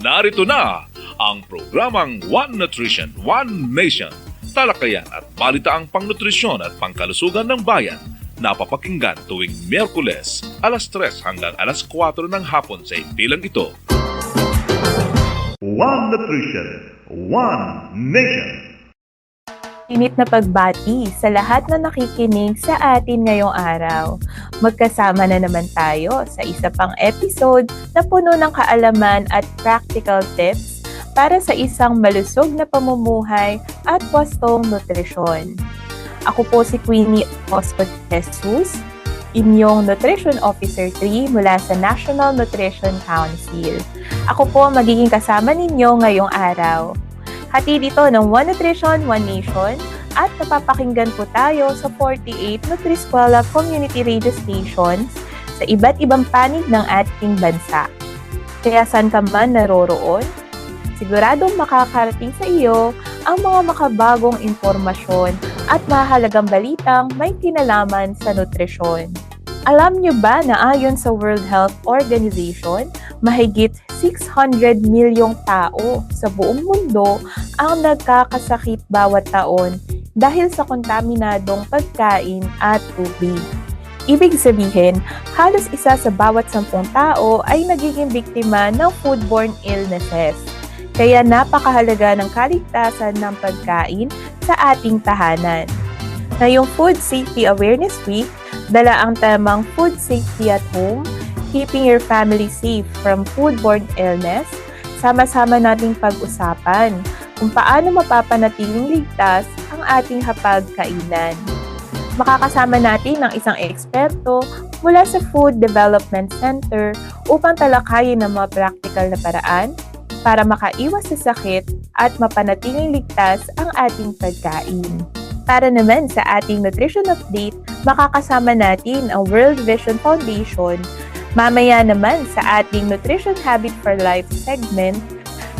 Narito na ang programang One Nutrition, One Nation. Talakayan at balitaang pangnutrisyon at pangkalusugan ng bayan. Napapakinggan tuwing Miyerkules, alas 3 hanggang alas 4 ng hapon sa impilang ito. One Nutrition, One Nation. Init na pagbati sa lahat na nakikinig sa atin ngayong araw. Magkasama na naman tayo sa isa pang episode na puno ng kaalaman at practical tips para sa isang malusog na pamumuhay at wastong nutrisyon. Ako po si Queenie Oscar Jesus, inyong Nutrition Officer 3 mula sa National Nutrition Council. Ako po magiging kasama ninyo ngayong araw. Hatid ito ng One Nutrition, One Nation at napapakinggan po tayo sa 48 Nutri-Eskwela Community Radio Stations sa iba't ibang panig ng ating bansa. Kaya saan ka man naroroon, siguradong makakarating sa iyo ang mga makabagong impormasyon at mahalagang balitang may kinalaman sa nutrisyon. Alam niyo ba na ayon sa World Health Organization, mahigit 600 milyong tao sa buong mundo ang nagkakasakit bawat taon dahil sa kontaminadong pagkain at tubig. Ibig sabihin, halos isa sa bawat 10 tao ay nagiging biktima ng foodborne illnesses. Kaya napakahalaga ng kaligtasan ng pagkain sa ating tahanan. Ngayong Food Safety Awareness Week, dala ang temang Food Safety at Home, Keeping Your Family Safe from Foodborne Illness. Sama-sama nating pag-usapan kung paano mapapanatiling ligtas ang ating hapagkainan. Makakasama natin ng isang eksperto mula sa Food Development Center upang talakayin ang mga practical na paraan para makaiwas sa sakit at mapanatiling ligtas ang ating pagkain. Para naman sa ating nutrition update, makakasama natin ang World Vision Foundation. Mamaya naman sa ating Nutrition Habit for Life segment,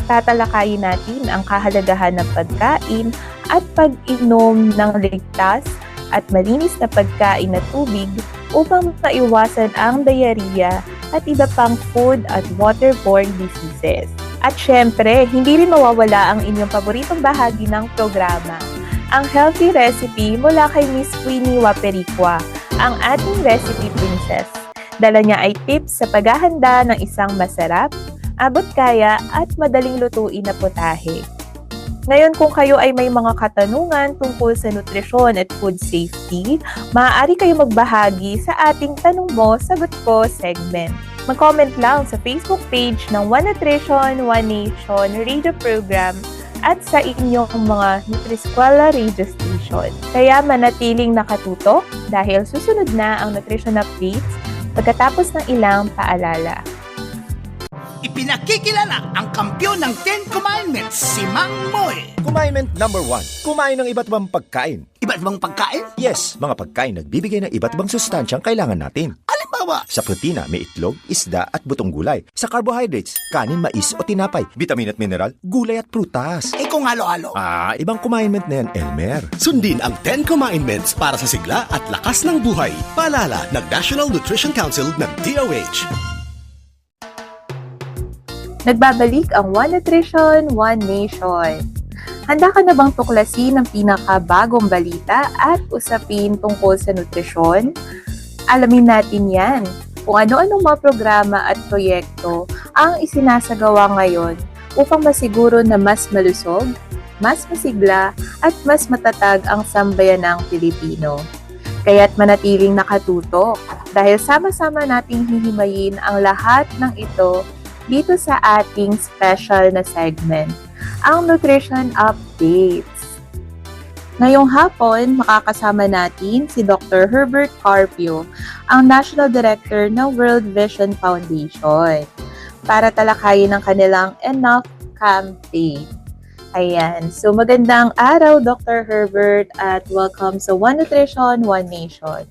tatalakayin natin ang kahalagahan ng pagkain at pag-inom ng ligtas at malinis na pagkain at tubig upang maiwasan ang diarrhea at iba pang food at waterborne diseases. At syempre, hindi rin mawawala ang inyong paboritong bahagi ng programa, ang healthy recipe mula kay Miss Queenie Wapericua, ang ating recipe princess. Dala niya ay tips sa paghahanda ng isang masarap, abot kaya at madaling lutuin na putahe. Ngayon kung kayo ay may mga katanungan tungkol sa nutrisyon at food safety, maaari kayo magbahagi sa ating Tanong Mo, Sagot Ko segment. Mag-comment lang sa Facebook page ng One Nutrition, One Nation radio program at sa inyong mga Nutri-Eskwela radio station. Kaya manatiling nakatutok dahil susunod na ang nutrition updates pagkatapos ng ilang paalala. Ipinakikilala ang kampyon ng 10 Commandments, si Mang Moy. Commandment number 1, kumain ng iba't ibang pagkain. Iba't ibang pagkain? Yes, mga pagkain nagbibigay ng iba't ibang sustansyang kailangan natin. Halimbawa, Sa protina, may itlog, isda at butong gulay. Sa carbohydrates, kanin, mais o tinapay. Vitamin at mineral, gulay at prutas. kung halo-halo. Ibang commandment na yan, Elmer. Sundin ang 10 Commandments para sa sigla at lakas ng buhay. Paalala ng National Nutrition Council ng DOH. Nagbabalik ang One Nutrition, One Nation. Handa ka na bang tuklasin ang pinakabagong balita at usapin tungkol sa nutrisyon? Alamin natin yan kung ano-anong mga programa at proyekto ang isinasagawa ngayon upang masiguro na mas malusog, mas masigla at mas matatag ang sambayanang Pilipino. Kaya't manatiling nakatutok dahil sama-sama nating hihimayin ang lahat ng ito dito sa ating special na segment, ang Nutrition Updates. Ngayong hapon, makakasama natin si Dr. Herbert Carpio, ang National Director ng World Vision Foundation, para talakayin ang kanilang Enough campaign. Ayan. So magandang araw, Dr. Herbert, at welcome sa One Nutrition, One Nation.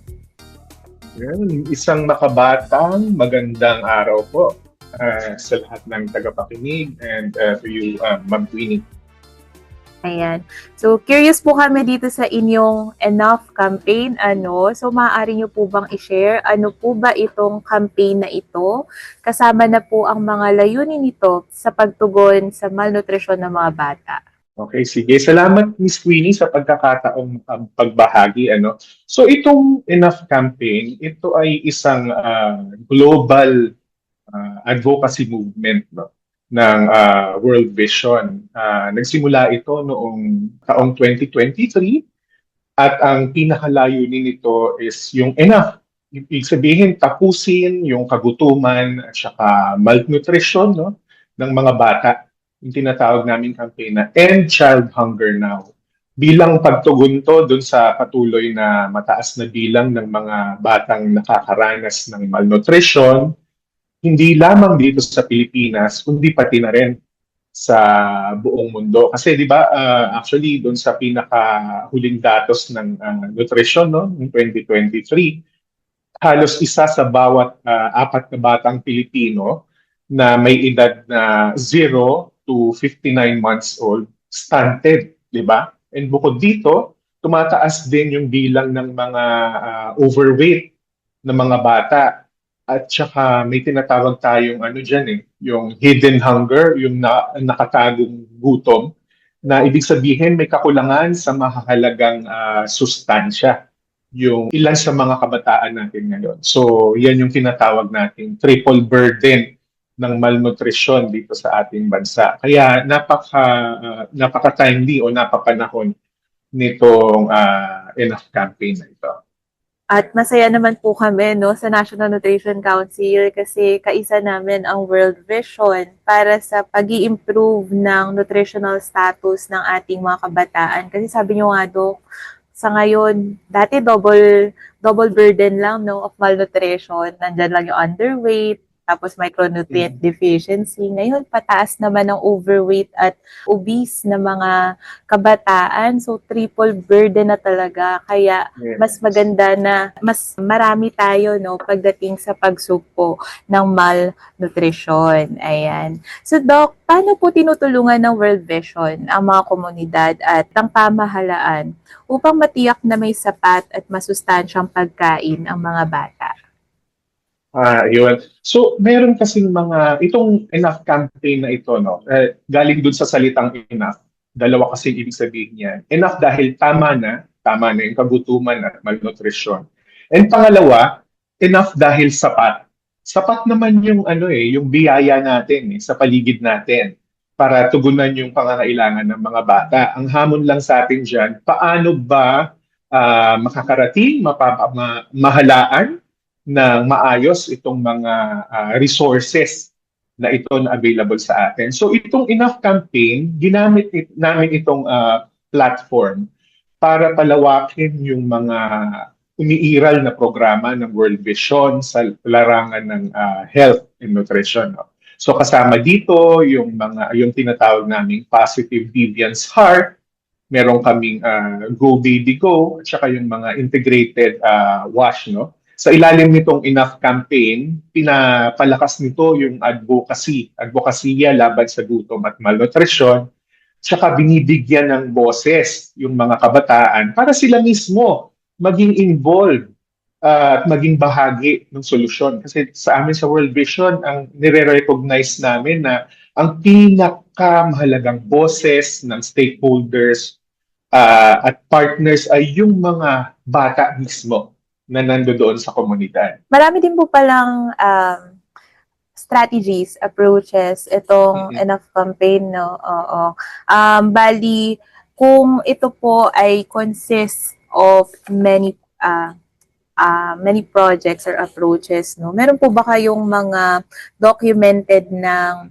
Isang makabatang magandang araw po sa lahat ng tagapakinig and to you, Ma'am Queenie. Ayan. So, curious po kami dito sa inyong Enough campaign. So, maaari nyo po bang i-share? Ano po ba itong campaign na ito? Kasama na po ang mga layunin nito sa pagtugon sa malnutrisyon ng mga bata. Okay, sige. Salamat, Miss Queenie, sa pagkakataong pagbahagi. So, itong Enough Campaign, ito ay isang global advocacy movement, no, ng World Vision. Nagsimula ito noong taong 2023 at ang pinakalayunin nito is yung enough. Ibig sabihin, tapusin yung kagutuman at saka malnutrition, no, ng mga bata. Yung tinatawag namin campaign na End Child Hunger Now. Bilang pagtugon to dun sa patuloy na mataas na bilang ng mga batang nakakaranas ng malnutrition, hindi lamang dito sa Pilipinas, kundi pati na rin sa buong mundo. Kasi di ba, actually, doon sa pinakahuling datos ng nutrition, no, ng 2023, halos isa sa bawat 4 na batang Pilipino na may edad na 0 to 59 months old, stunted, di ba? And bukod dito, tumataas din yung bilang ng mga overweight na mga bata. At saka may tinatawag tayong yung hidden hunger, yung nakatagong gutom, na ibig sabihin may kakulangan sa mahalagang sustansya, yung ilan sa mga kabataan natin ngayon. So yan yung tinatawag nating triple burden ng malnutrition dito sa ating bansa. Kaya napaka-timely o napapanahon nitong Enough campaign na ito. At masaya naman po kami, no, sa National Nutrition Council kasi kaisa namin ang World Vision para sa pag-i-improve ng nutritional status ng ating mga kabataan. Kasi sabi nyo nga, Dok, sa ngayon, dati double burden lang, no, of malnutrition. Nandyan lang yung underweight, tapos micronutrient deficiency. Ngayon, pataas naman ang overweight at obese na mga kabataan. So, triple burden na talaga. Kaya, mas maganda na mas marami tayo, no, pagdating sa pagsugpo ng malnutrition. Ayan. So, Doc, paano po tinutulungan ng World Vision ang mga komunidad at ang pamahalaan upang matiyak na may sapat at masustansyang pagkain ang mga bata? Yun. So, meron kasing itong Enough campaign na ito, no, galing dun sa salitang enough. Dalawa kasi ibig sabihin niyan. Enough dahil tama na yung kagutuman at malnutrition. And pangalawa, enough dahil sapat. Sapat naman yung yung biyaya natin sa paligid natin para tugunan yung pangangailangan ng mga bata. Ang hamon lang sa atin diyan, paano ba makakarating, mahalaan ng maayos itong mga resources na ito na available sa atin. So itong Enough campaign, ginamit namin itong platform para palawakin yung mga umiiral na programa ng World Vision sa larangan ng health and nutrition. No? So kasama dito yung tinatawag naming Positive Deviance Heart, meron kaming Go Baby Go, at saka yung mga integrated wash, no? Sa ilalim nitong Enough campaign, pinapalakas nito yung advokasya laban sa gutom at malnutrition, tsaka binibigyan ng boses yung mga kabataan para sila mismo maging involved at maging bahagi ng solusyon. Kasi sa amin sa World Vision, ang nire-recognize namin na ang pinakamahalagang boses ng stakeholders at partners ay yung mga bata mismo na nandoon sa komunidad. Marami din po palang strategies, approaches, itong Enough campaign, no? Oo. Bali, kung ito po ay consists of many projects or approaches, no? Meron po ba kayong mga documented ng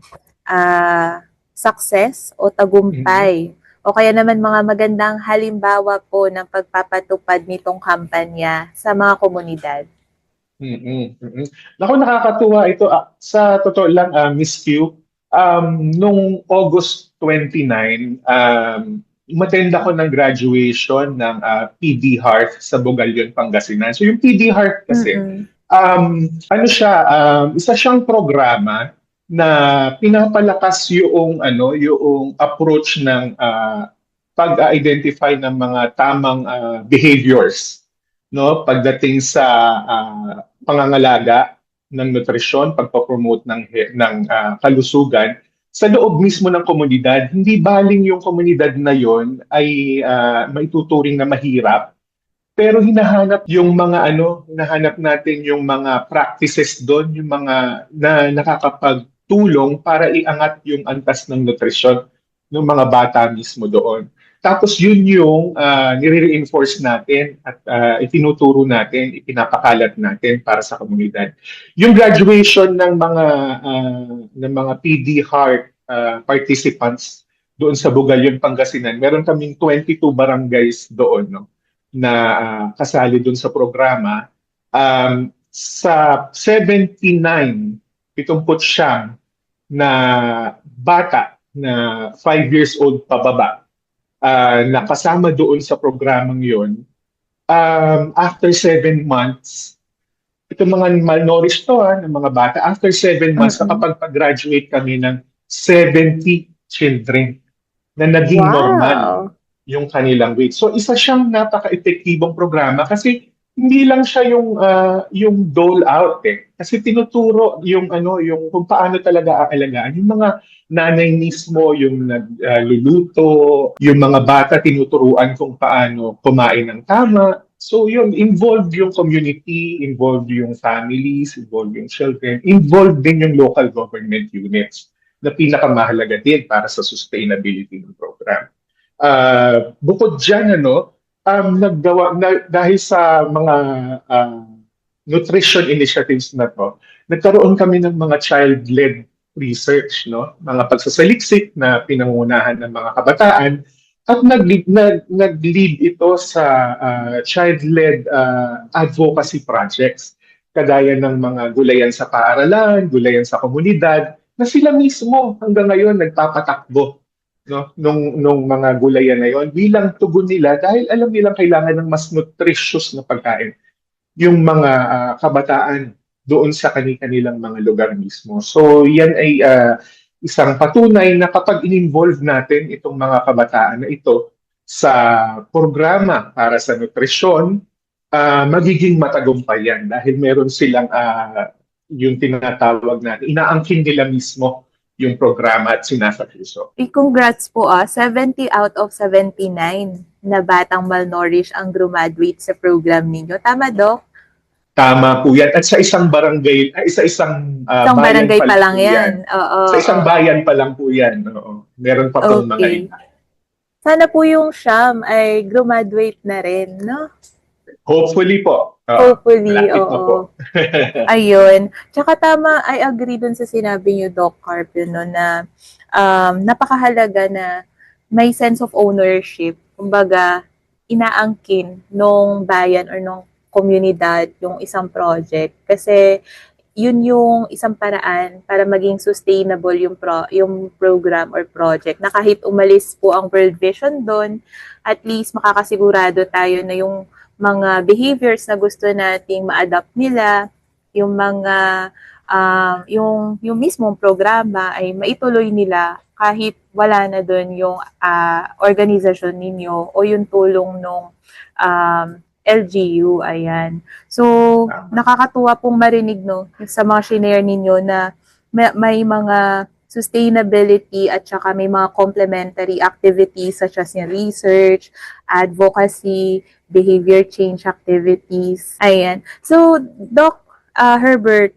success o tagumpay? O kaya naman mga magandang halimbawa po ng pagpapatupad nitong kampanya sa mga komunidad? Naku, nakakatuwa ito. Sa totoo lang, Miss Q, nung August 29, umattend ako ng graduation ng PD Heart sa Bogalion, Pangasinan. So yung PD Heart kasi, isa siyang programa na pinapalakas yung approach ng pag-identify ng mga tamang behaviors, no, pagdating sa pangangalaga ng nutrisyon, pagpapromote ng kalusugan sa loob mismo ng komunidad. Hindi baling yung komunidad na yon ay maituturing na mahirap, pero hinahanap natin yung mga practices doon, yung mga na nakakapagtulong para iangat yung antas ng nutrisyon ng mga bata mismo doon. Tapos yun yung nire-reinforce natin at itinuturo natin, ipinapakalat natin para sa komunidad. Yung graduation ng mga PD Heart participants doon sa Bugalyon, Pangasinan, meron kaming 22 barangays doon, no, na kasali doon sa programa. Sa 79, 79 na bata na 5 years old pababa na kasama doon sa programang yon, after 7 months, itong mga malnourished ng mga bata, after 7 months, nakapag-graduate kami ng 70 children na naging normal yung kanilang weight. So isa siyang napaka-epektibong programa kasi hindi lang siya yung dole out Kasi tinuturo yung kung paano talaga aalagaan yung mga nanay mismo, yung nagluluto, yung mga bata tinuturuan kung paano kumain ng tama. So yun, involved yung community, involved yung families, involved yung children, involved din yung local government units na pinakamahalaga din para sa sustainability ng program. Bukod dyan, dahil sa mga nutrition initiatives na to, nagkaroon kami ng mga child-led research, no? Mga pagsasaliksik na pinangunahan ng mga kabataan at nag-lead ito sa child-led advocacy projects, kagaya ng mga gulayan sa paaralan, gulayan sa komunidad, na sila mismo hanggang ngayon nagpapatakbo, no, nung mga gulayan na yon bilang tugon nila dahil alam nilang kailangan ng mas nutritious na pagkain yung mga kabataan doon sa kanilang mga lugar mismo. So yan ay isang patunay na kapag in-involve natin itong mga kabataan na ito sa programa para sa nutrisyon, magiging matagumpay yan dahil meron silang yung tinatawag natin, inaangkin nila mismo yung programa at sinasakriso. Congrats po 70 out of 79 na batang malnourished ang graduate sa program ninyo. Tama, Doc? Tama po yan. At sa isang barangay, isang Isang barangay pa lang yan. Sa isang bayan pa lang po yan. Oo. Meron pa pong mga iba. Sana po yung Siam ay graduate na rin, no? Hopefully po. Hopefully, malapit na po. Ayun. Tsaka tama, I agree dun sa sinabi niyo, Doc Carpio, no, na napakahalaga na may sense of ownership. Kumbaga, inaangkin nung bayan or nung komunidad yung isang project. Kasi yun yung isang paraan para maging sustainable yung program or project. Na kahit umalis po ang World Vision doon, at least makakasigurado tayo na yung mga behaviors na gusto nating ma-adapt nila, yung mga yung mismong programa ay maituloy nila kahit wala na doon yung organisasyon ninyo o yung tulong nung LGU, ayan. So, nakakatuwa pong marinig, no, sa mga shinare ninyo na may mga sustainability at saka may mga complementary activities such as yung research, advocacy, behavior change activities. Ayan. So, Doc Herbert,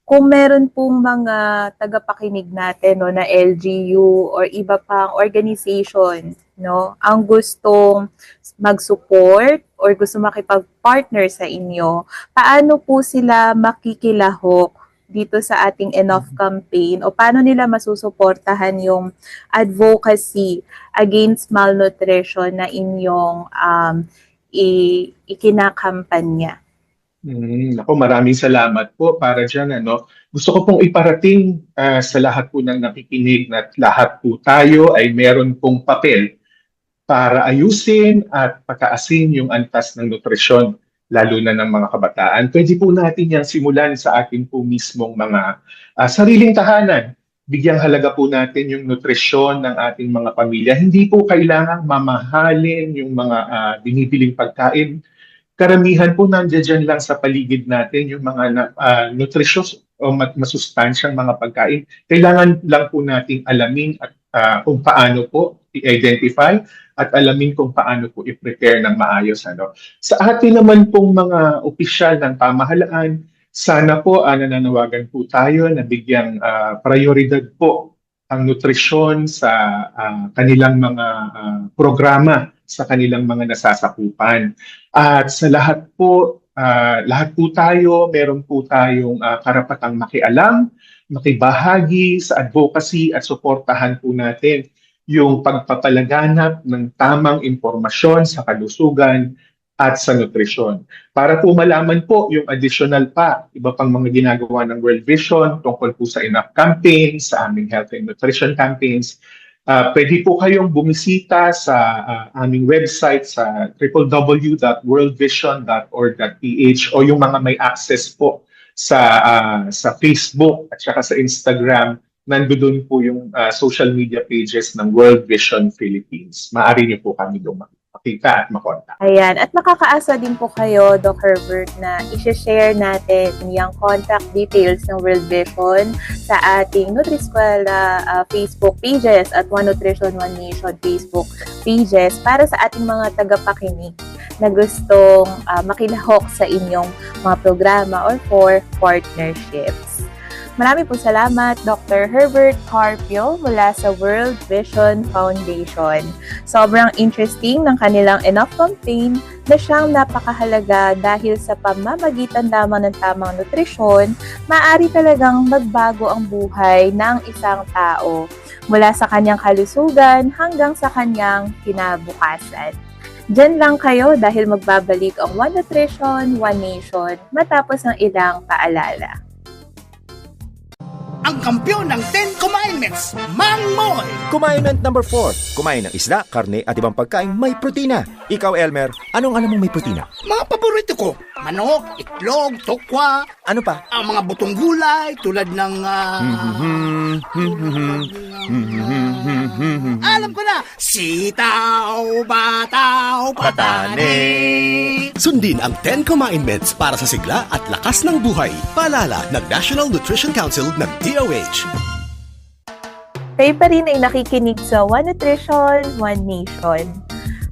kung meron pong mga tagapakinig natin, no, na LGU or iba pang organization, no, ang gustong mag-support or gusto makipag-partner sa inyo, paano po sila makikilahok dito sa ating Enough campaign o paano nila masusuportahan yung advocacy against malnutrition na inyong ikinakampanya? Ako, maraming salamat po para dyan. Gusto ko pong iparating sa lahat po ng nakikinig na lahat po tayo ay meron pong papel para ayusin at pataasin yung antas ng nutrisyon, lalo na ng mga kabataan. Pwede po natin yan simulan sa ating po mismong mga sariling tahanan. bigyang halaga po natin yung nutrisyon ng ating mga pamilya. Hindi po kailangang mamahalin yung mga binibiling pagkain. Karamihan po nandiyan lang sa paligid natin yung mga nutritious o masustansyang mga pagkain. Kailangan lang po nating alamin at kung paano po i-identify at alamin kung paano po i-prepare ng maayos. Sa atin naman pong mga opisyal ng pamahalaan, sana po nananawagan po tayo na bigyang prioridad po ang nutrisyon sa kanilang mga programa, sa kanilang mga nasasakupan. At sa lahat po tayo, meron po tayong karapatang makialam, makibahagi sa advocacy at suportahan po natin yung pagpapalaganap ng tamang impormasyon sa kalusugan at sa nutrisyon. Para po malaman po yung additional pa, iba pang mga ginagawa ng World Vision tungkol po sa enough campaigns, sa aming health and nutrition campaigns, pwede po kayong bumisita sa aming website sa www.worldvision.org.ph o yung mga may access po sa Facebook at saka sa Instagram. Nandoon po yung social media pages ng World Vision Philippines. Maaari niyo po kami makita at makontak. Ayan. At makakaasa din po kayo, Doc Herbert, na i-share natin yung contact details ng World Vision sa ating Nutri-Eskwela Facebook pages at One Nutrition, One Nation Facebook pages para sa ating mga tagapakinig na gustong makilahok sa inyong mga programa or for partnerships. Marami po salamat, Dr. Herbert Carpio mula sa World Vision Foundation. Sobrang interesting ng kanilang Enough campaign na siyang napakahalaga dahil sa pamamagitan lamang ng tamang nutrisyon, maaari talagang magbago ang buhay ng isang tao mula sa kanyang kalusugan hanggang sa kanyang kinabukasan. Diyan lang kayo dahil magbabalik ang One Nutrition, One Nation matapos ng ilang paalala. Ang kampiyon ng 10 Commandments, Mang Moy! Commandment number 4. Kumain ng isda, karne at ibang pagkain may protina. Ikaw, Elmer, anong alam mong may protina? Mga paborito ko, manok, itlog, tokwa, Ano pa? ang mga butong gulay tulad ng... alam ko na! Sitaw, bataw, patane! Sundin ang 10 Commandments para sa sigla at lakas ng buhay. Paalala ng National Nutrition Council ng DOH. Kayo pa rin ay nakikinig sa One Nutrition, One Nation.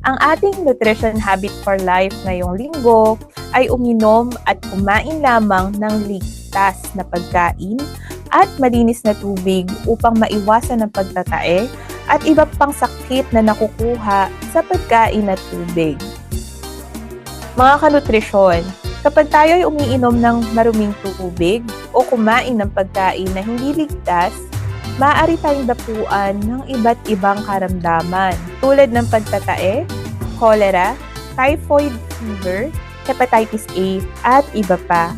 Ang ating nutrition habit for life ngayong linggo ay uminom at kumain lamang ng ligtas na pagkain at malinis na tubig upang maiwasan ang pagtatae at iba pang sakit na nakukuha sa pagkain at tubig. Mga kanutrisyon, kapag tayo ay umiinom ng maruming tubig o kumain ng pagkain na hindi ligtas, maaari tayong dapuan ng iba't ibang karamdaman tulad ng pagtatae, cholera, typhoid fever, hepatitis A, at iba pa.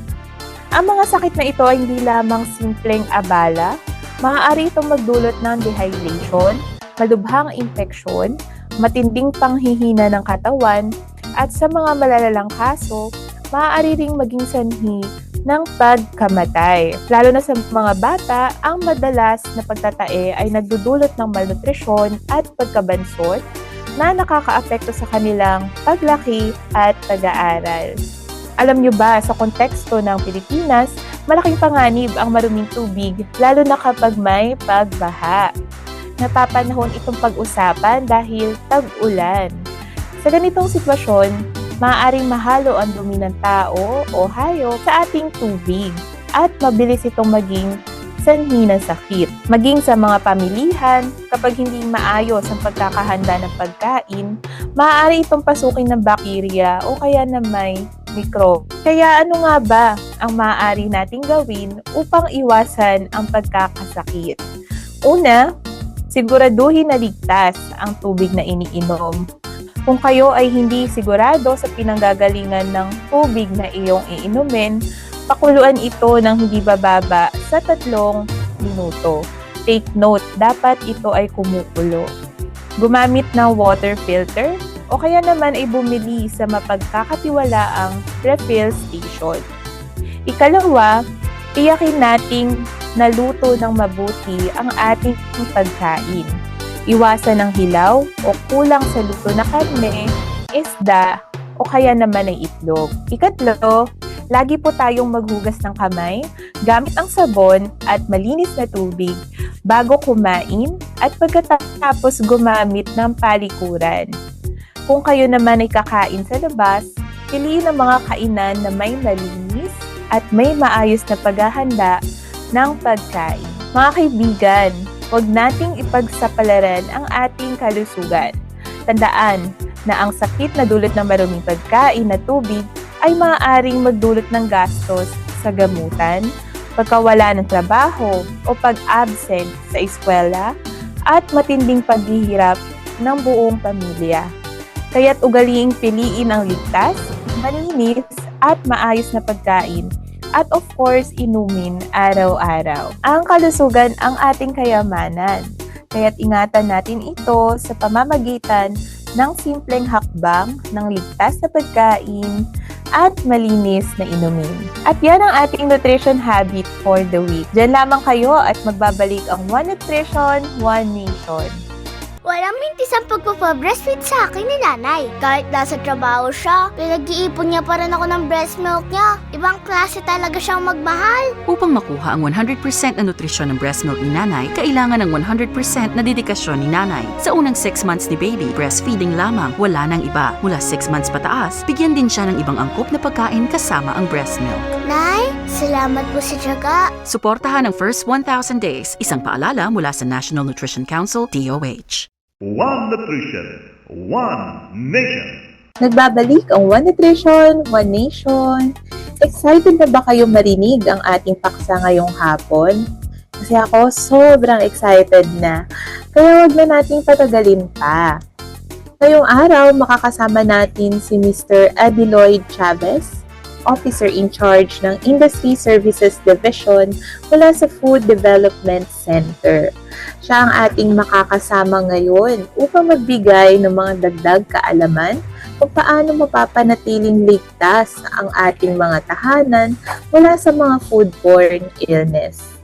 Ang mga sakit na ito ay hindi lamang simpleng abala, maaari itong magdulot ng dehydration, malubhang infeksyon, matinding panghihina ng katawan, at sa mga malalalang kaso, maaari ring maging sanhi ng pagkamatay. Lalo na sa mga bata, ang madalas na pagtatae ay nagdudulot ng malnutrisyon at pagkabansot na nakakaapekto sa kanilang paglaki at pag-aaral. Alam nyo ba, sa konteksto ng Pilipinas, malaking panganib ang maruming tubig, lalo na kapag may pagbaha. Napapanahon itong pag-usapan dahil tag-ulan. Sa ganitong sitwasyon, maaaring mahalo ang dumi ng tao o hayop sa ating tubig at mabilis itong maging sanhi ng sakit. Maging sa mga pamilihan, kapag hindi maayos ang pagkakahanda ng pagkain, maaari itong pasukin ng bakterya o kaya na may mikrobe. Kaya ano nga ba ang maaari nating gawin upang iwasan ang pagkakasakit? Una, siguraduhin na ligtas ang tubig na iniinom. Kung kayo ay hindi sigurado sa pinanggagalingan ng tubig na iyong iinumin, pakuluan ito ng hindi bababa sa 3 minuto. Take note, dapat ito ay kumukulo. Gumamit ng water filter o kaya naman ay bumili sa mapagkakatiwalaang refill station. Ikalawa, tiyakin nating na luto ng mabuti ang ating pagkain. Iwasan ang hilaw o kulang sa luto na karne, isda, o kaya naman ay itlog. Ikatlo, lagi po tayong maghugas ng kamay gamit ang sabon at malinis na tubig bago kumain at pagkatapos gumamit ng palikuran. Kung kayo naman ay kakain sa labas, piliin ang mga kainan na may malinis at may maayos na paghahanda ng pagkain. Mga kaibigan, huwag nating ipagsapalaran ang ating kalusugan. Tandaan na ang sakit na dulot ng maruming pagkain na tubig ay maaaring magdulot ng gastos sa gamutan, pagkawala ng trabaho o pag-absent sa eskwela at matinding paghihirap ng buong pamilya. Kaya't ugaliing piliin ang ligtas, malinis at maayos na pagkain at of course inumin araw-araw. Ang kalusugan ang ating kayamanan, kaya't ingatan natin ito sa pamamagitan ng simpleng hakbang ng ligtas na pagkain at malinis na inumin. At yan ang ating nutrition habit for the week. Diyan lamang kayo at magbabalik ang One Nutrition, One Nation. Walang mintis ang pagpapabreastfeed sa akin ni nanay. Kahit nasa trabaho siya, pinag-iipon niya pa rin ako ng breast milk niya. Ibang klase talaga siyang magmahal. Upang makuha ang 100% na nutrisyon ng breast milk ni nanay, kailangan ng 100% na dedikasyon ni nanay. Sa unang 6 months ni baby, breastfeeding lamang, wala nang iba. Mula 6 months pataas, bigyan din siya ng ibang angkop na pagkain kasama ang breast milk. Nay, salamat po sa tiyaga. Suportahan ang first 1,000 days, isang paalala mula sa National Nutrition Council, DOH. One Nutrition, One Nation. Nagbabalik ang One Nutrition, One Nation. Excited na ba kayo marinig ang ating paksa ngayong hapon? Kasi ako sobrang excited na. Kaya wag na nating patagalin pa. Ngayong araw, makakasama natin si Mr. Adeloyd Chavez, Officer in Charge ng Industry Services Division mula sa Food Development Center. Siya ang ating makakasama ngayon upang magbigay ng mga dagdag kaalaman kung paano mapapanatiling ligtas ang ating mga tahanan mula sa mga foodborne illness.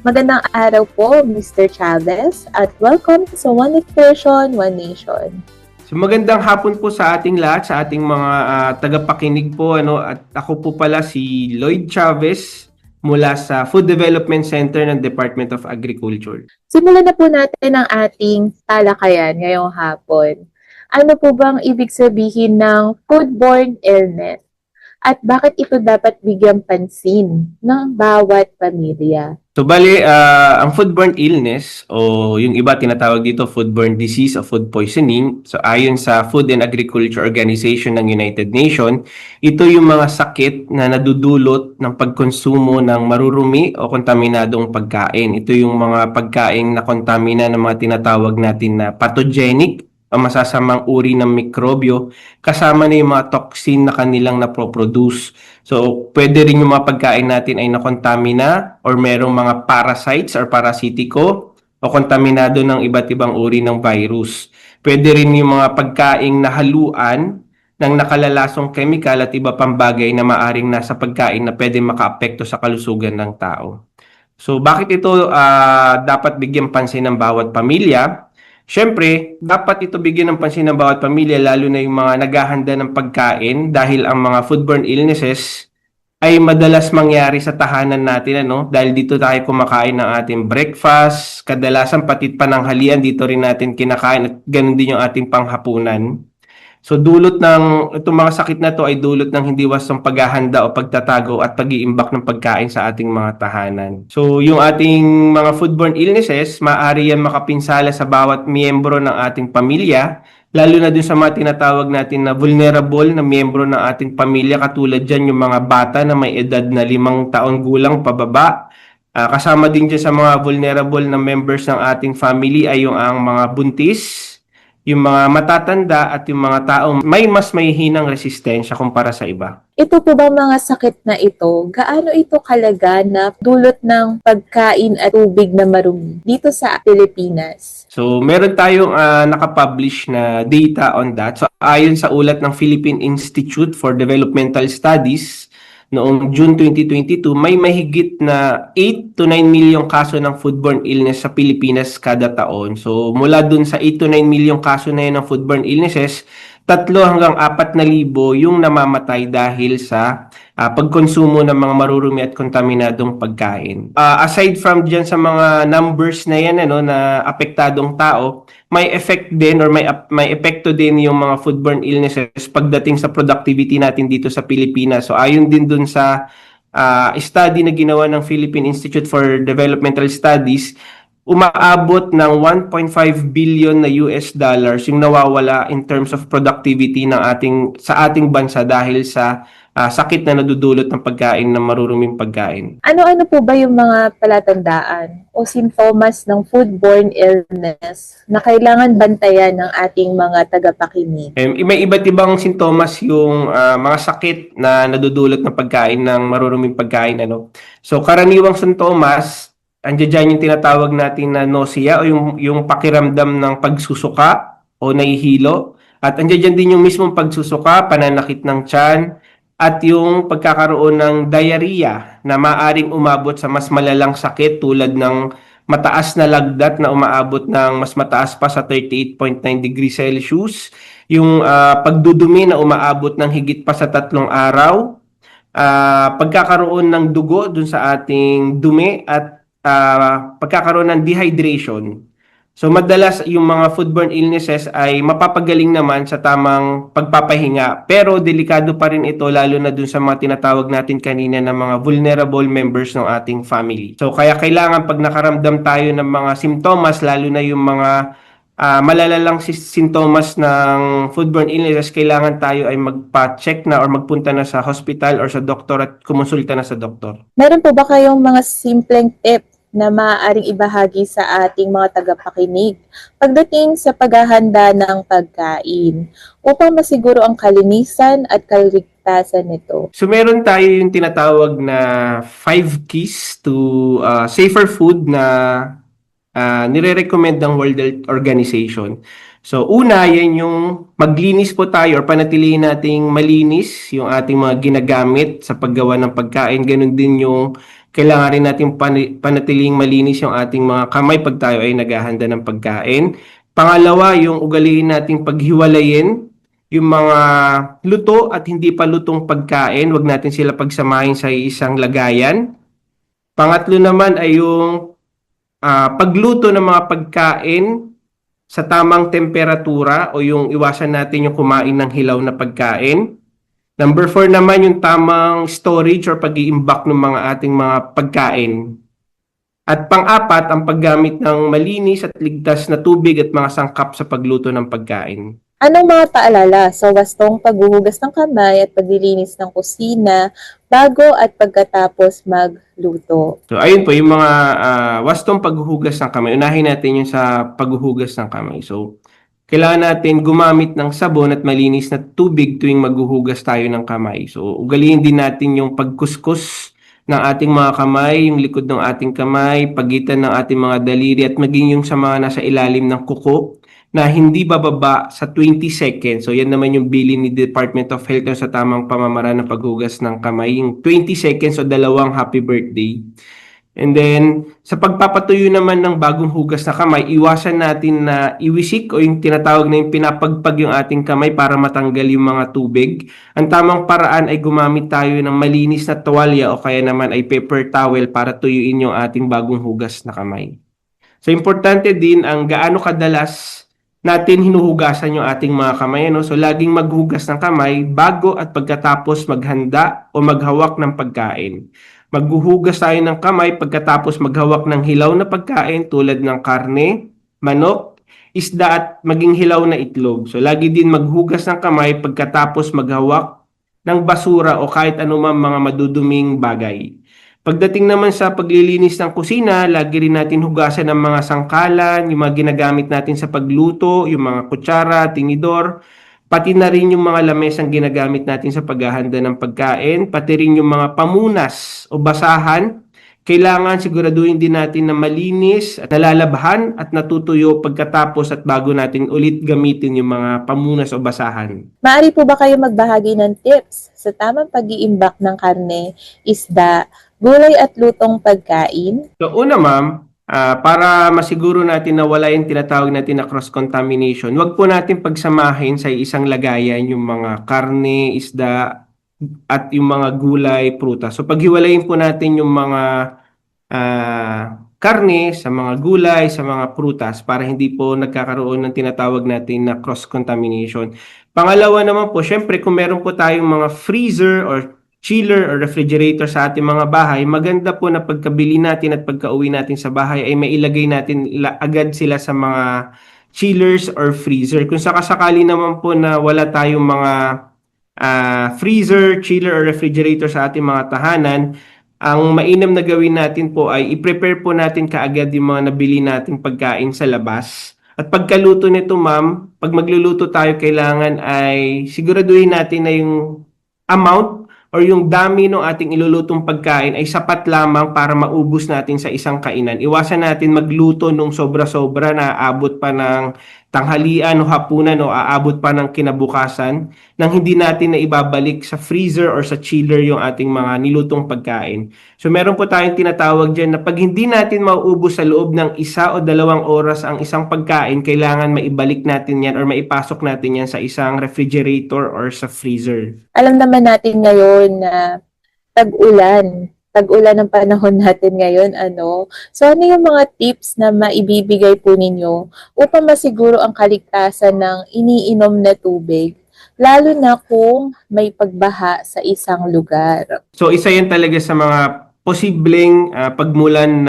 Magandang araw po, Mr. Chavez, at welcome sa One Nutrition, One Nation. So magandang hapon po sa ating lahat, sa ating mga tagapakinig po, at ako po pala si Lloyd Chavez mula sa Food Development Center ng Department of Agriculture. Simulan na po natin ang ating talakayan ngayong hapon. Ano po bang ibig sabihin ng foodborne illness? At bakit ito dapat bigyang pansin ng bawat pamilya? So bali, ang foodborne illness o yung iba tinatawag dito foodborne disease o food poisoning. So ayon sa Food and Agriculture Organization ng United Nations, ito yung mga sakit na nadudulot ng pagkonsumo ng marurumi o kontaminadong pagkain. Ito yung mga pagkain na kontamina ng mga tinatawag natin na pathogenic o masasamang uri ng mikrobyo, kasama na yung mga toxin na kanilang naproproduce. So, pwede rin yung mga pagkain natin ay nakontamina or merong mga parasites or parasitiko o kontaminado ng iba't ibang uri ng virus. Pwede rin yung mga pagkaing nahaluan ng nakalalasong chemical at iba pang bagay na maaring nasa pagkain na pwede makaapekto sa kalusugan ng tao. So, bakit ito dapat bigyan pansin ng bawat pamilya? Siyempre, dapat ito bigyan ng pansin ng bawat pamilya, lalo na yung mga naghahanda ng pagkain dahil ang mga foodborne illnesses ay madalas mangyari sa tahanan natin, dahil dito tayo kumakain ng ating breakfast, kadalasan pati pananghalian dito rin natin kinakain at ganun din yung ating panghapunan. So itong mga sakit na to ay dulot ng hindi wastong paghahanda o pagtatago at pag-iimbak ng pagkain sa ating mga tahanan. So yung ating mga foodborne illnesses, maaari yan makapinsala sa bawat miyembro ng ating pamilya, lalo na dun sa mga tinatawag natin na vulnerable na miyembro ng ating pamilya, katulad dyan yung mga bata na may edad na 5 taon gulang pababa. Kasama din dyan sa mga vulnerable na members ng ating family ay yung ang mga buntis, yung mga matatanda at yung mga taong may mas mahihinang resistensya kumpara sa iba. Ito po ba mga sakit na ito, gaano ito kalaganap dulot ng pagkain at tubig na marumi dito sa Pilipinas? So, meron tayong nakapublish na data on that. So, ayon sa ulat ng Philippine Institute for Developmental Studies, noong June 2022, may mahigit na 8 to 9 milyong kaso ng foodborne illness sa Pilipinas kada taon. So mula dun sa 8 to 9 milyong kaso na yun ng foodborne illnesses, 3 hanggang 4,000 yung namamatay dahil sa pagkonsumo ng mga marurumi at kontaminadong pagkain. Aside from dyan sa mga numbers na yan na apektadong tao, may effect din or may epekto din yung mga foodborne illnesses pagdating sa productivity natin dito sa Pilipinas. So ayon din dun sa study na ginawa ng Philippine Institute for Developmental Studies, umaabot ng 1.5 billion na US dollars yung nawawala in terms of productivity sa ating bansa dahil sa sakit na nadudulot ng pagkain ng maruruming pagkain. Ano-ano po ba yung mga palatandaan o sintomas ng foodborne illness na kailangan bantayan ng ating mga tagapakinig? May iba't ibang sintomas yung mga sakit na nadudulot ng pagkain ng maruruming pagkain. So karaniwang sintomas, andiyan dyan yung tinatawag natin na nausea o yung pakiramdam ng pagsusuka o nahihilo. At andiyan dyan din yung mismong pagsusuka, pananakit ng tiyan, at yung pagkakaroon ng diarrhea na maaring umabot sa mas malalang sakit tulad ng mataas na lagdat na umaabot ng mas mataas pa sa 38.9 degrees Celsius, yung pagdudumi na umaabot ng higit pa sa 3 araw, pagkakaroon ng dugo dun sa ating dumi at pagkakaroon ng dehydration. So madalas yung mga foodborne illnesses ay mapapagaling naman sa tamang pagpapahinga, pero delikado pa rin ito lalo na dun sa mga tinatawag natin kanina na mga vulnerable members ng ating family. So kaya kailangan pag nakaramdam tayo ng mga simptomas, lalo na yung mga malalalang sintomas ng foodborne illnesses, kailangan tayo ay magpa-check na or magpunta na sa hospital or sa doktor at kumonsulta na sa doktor. Meron po ba kayong mga simpleng tip na maaaring ibahagi sa ating mga tagapakinig pagdating sa paghahanda ng pagkain upang masiguro ang kalinisan at kaligtasan nito? So meron tayo yung tinatawag na 5 keys to safer food na nire-recommend ng World Health Organization. So una, yan yung maglinis po tayo or panatilihin nating malinis yung ating mga ginagamit sa paggawa ng pagkain. Ganun din yung kailangan rin natin panatiling malinis yung ating mga kamay pag tayo ay naghahanda ng pagkain. Pangalawa, yung ugaliin nating paghiwalayin yung mga luto at hindi pa lutong pagkain. Huwag natin sila pagsamahin sa isang lagayan. Pangatlo naman ay yung pagluto ng mga pagkain sa tamang temperatura o yung iwasan natin yung kumain ng hilaw na pagkain. Number 4 naman yung tamang storage or pag-iimbak ng mga ating mga pagkain. At pang-apat, ang paggamit ng malinis at ligtas na tubig at mga sangkap sa pagluto ng pagkain. Anong mga paalala sa wastong paghuhugas ng kamay at paglilinis ng kusina bago at pagkatapos magluto? So ayun po, yung mga wastong paghuhugas ng kamay. Unahin natin yung sa paghuhugas ng kamay. So kailangan natin gumamit ng sabon at malinis na tubig tuwing maghuhugas tayo ng kamay. So, ugaliin din natin yung pagkuskus ng ating mga kamay, yung likod ng ating kamay, pagitan ng ating mga daliri at maging yung sa mga nasa ilalim ng kuko na hindi bababa sa 20 seconds. So, yan naman yung bilin ni Department of Health sa tamang pamamaraan ng paghugas ng kamay. Yung 20 seconds o 2 happy birthday. And then, sa pagpapatuyo naman ng bagong hugas na kamay, iwasan natin na iwisik o yung tinatawag na yung pinapagpag yung ating kamay para matanggal yung mga tubig. Ang tamang paraan ay gumamit tayo ng malinis na tuwalya o kaya naman ay paper towel para tuyuin yung ating bagong hugas na kamay. So, importante din ang gaano kadalas natin hinuhugasan yung ating mga kamay. So, laging maghugas ng kamay bago at pagkatapos maghanda o maghawak ng pagkain. Maghuhugas tayo ng kamay pagkatapos maghawak ng hilaw na pagkain tulad ng karne, manok, isda at maging hilaw na itlog. So lagi din maghugas ng kamay pagkatapos maghawak ng basura o kahit anumang mga maduduming bagay. Pagdating naman sa paglilinis ng kusina, lagi rin natin hugasan ng mga sangkalan, yung mga ginagamit natin sa pagluto, yung mga kutsara, tinidor, pati na rin yung mga lamesang ginagamit natin sa paghahanda ng pagkain, pati rin yung mga pamunas o basahan. kailangan siguraduhin din natin na malinis at nalalabhan at natutuyo pagkatapos at bago natin ulit gamitin yung mga pamunas o basahan. Maaari po ba kayo magbahagi ng tips sa tamang pag-iimbak ng karne, isda, gulay at lutong pagkain? So una ma'am, para masiguro natin na wala yung tinatawag natin na cross-contamination, wag po natin pagsamahin sa isang lagayan yung mga karne, isda, at yung mga gulay, prutas. So paghiwalayin po natin yung mga karne sa mga gulay, sa mga prutas para hindi po nagkakaroon ng tinatawag natin na cross-contamination. Pangalawa naman po, syempre kung meron po tayong mga freezer or chiller or refrigerator sa ating mga bahay, maganda po na pagkabili natin at pagka-uwi natin sa bahay ay mailagay natin agad sila sa mga chillers or freezer. Kung sakasakali naman po na wala tayong mga freezer, chiller, or refrigerator sa ating mga tahanan, ang mainam na gawin natin po ay i-prepare po natin kaagad yung mga nabili nating pagkain sa labas. At pagkaluto nito ma'am, pag magluluto tayo kailangan ay siguraduhin natin na yung amount or yung dami ng ating ilulutong pagkain ay sapat lamang para maubos natin sa isang kainan. Iwasan natin magluto nung sobra-sobra na aabot pa ng tanghalian o hapunan o aabot pa ng kinabukasan nang hindi natin na ibabalik sa freezer or sa chiller yung ating mga nilutong pagkain. So meron po tayong tinatawag dyan na pag hindi natin mauubos sa loob ng 1 o 2 oras ang isang pagkain, kailangan maibalik natin yan or maipasok natin yan sa isang refrigerator or sa freezer. Alam naman natin ngayon na tag-ulan ng panahon natin ngayon, ano? So, ano yung mga tips na maibibigay po ninyo upang masiguro ang kaligtasan ng iniinom na tubig, lalo na kung may pagbaha sa isang lugar? So, isa yan talaga sa mga posibleng pagmulan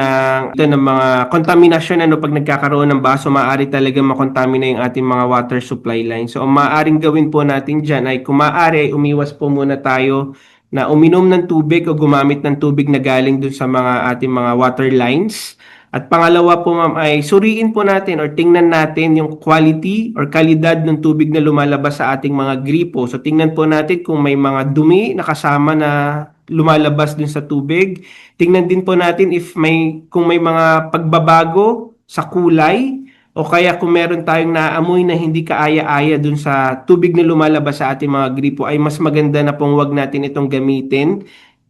ng mga kontaminasyon pag nagkakaroon ng baso, maaari talaga makontamina yung ating mga water supply line. So, ang maaaring gawin po natin dyan ay kung maaari, umiwas po muna tayo na uminom ng tubig o gumamit ng tubig na galing dun sa mga ating mga water lines. At pangalawa po ma'am ay suriin po natin or tingnan natin yung quality or kalidad ng tubig na lumalabas sa ating mga gripo. So tingnan po natin kung may mga dumi na kasama na lumalabas dun sa tubig. Tingnan din po natin kung may mga pagbabago sa kulay o kaya kung meron tayong naamoy na hindi kaaya-aya dun sa tubig na lumalabas sa ating mga gripo, ay mas maganda na pong wag natin itong gamitin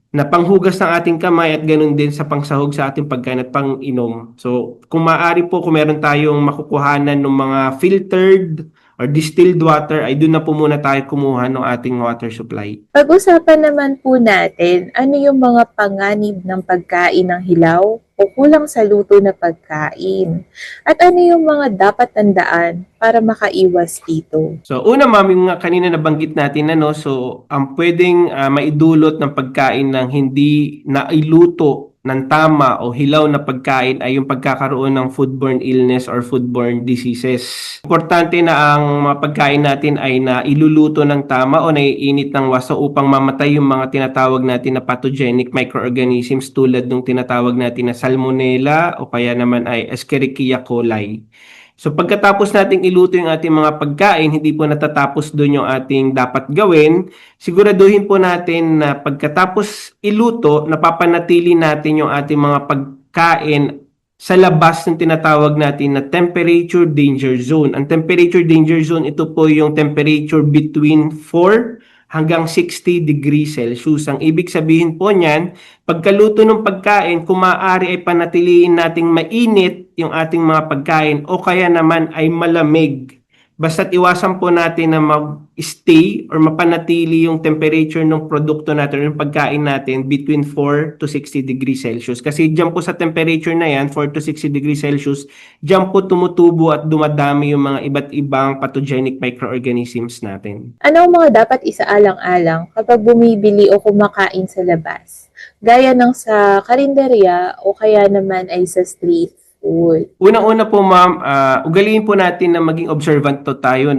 na panghugas ng ating kamay at ganun din sa pangsahog sa ating pagkain at pang-inom. So kung maaari po, kung meron tayong makukuhanan ng mga filtered or distilled water, ay doon na po muna tayo kumuha ng ating water supply. Pag-usapan naman po natin, ano yung mga panganib ng pagkain ng hilaw o kulang sa luto na pagkain? At ano yung mga dapat tandaan para makaiwas dito? So una ma'am, yung kanina nabanggit natin so ang pwedeng maidulot ng pagkain ng hindi nailuto ng tama o hilaw na pagkain ay yung pagkakaroon ng foodborne illness or foodborne diseases. Importante na ang mga pagkain natin ay na iluluto ng tama o naiinit ng wasto upang mamatay yung mga tinatawag natin na pathogenic microorganisms tulad ng tinatawag natin na Salmonella o kaya naman ay Escherichia coli. So pagkatapos nating iluto yung ating mga pagkain, hindi po natatapos doon yung ating dapat gawin. Siguraduhin po natin na pagkatapos iluto, napapanatili natin yung ating mga pagkain sa labas ng tinatawag natin na temperature danger zone. Ang temperature danger zone, ito po yung temperature between 4 hanggang 60 degrees Celsius. Ang ibig sabihin po niyan, pagkaluto ng pagkain, kung maaari ay panatiliin nating mainit yung ating mga pagkain o kaya naman ay malamig. Basta't iwasan po natin na mag-stay or mapanatili yung temperature ng produkto natin, yung pagkain natin between 4 to 60 degrees Celsius. Kasi dyan po sa temperature na yan, 4 to 60 degrees Celsius, dyan po tumutubo at dumadami yung mga iba't ibang pathogenic microorganisms natin. Ano ang mga dapat isaalang-alang kapag bumibili o kumakain sa labas? Gaya ng sa karinderya o kaya naman ay sa street food. Unang-una po ma'am, ugaliin po natin na maging observant tayo,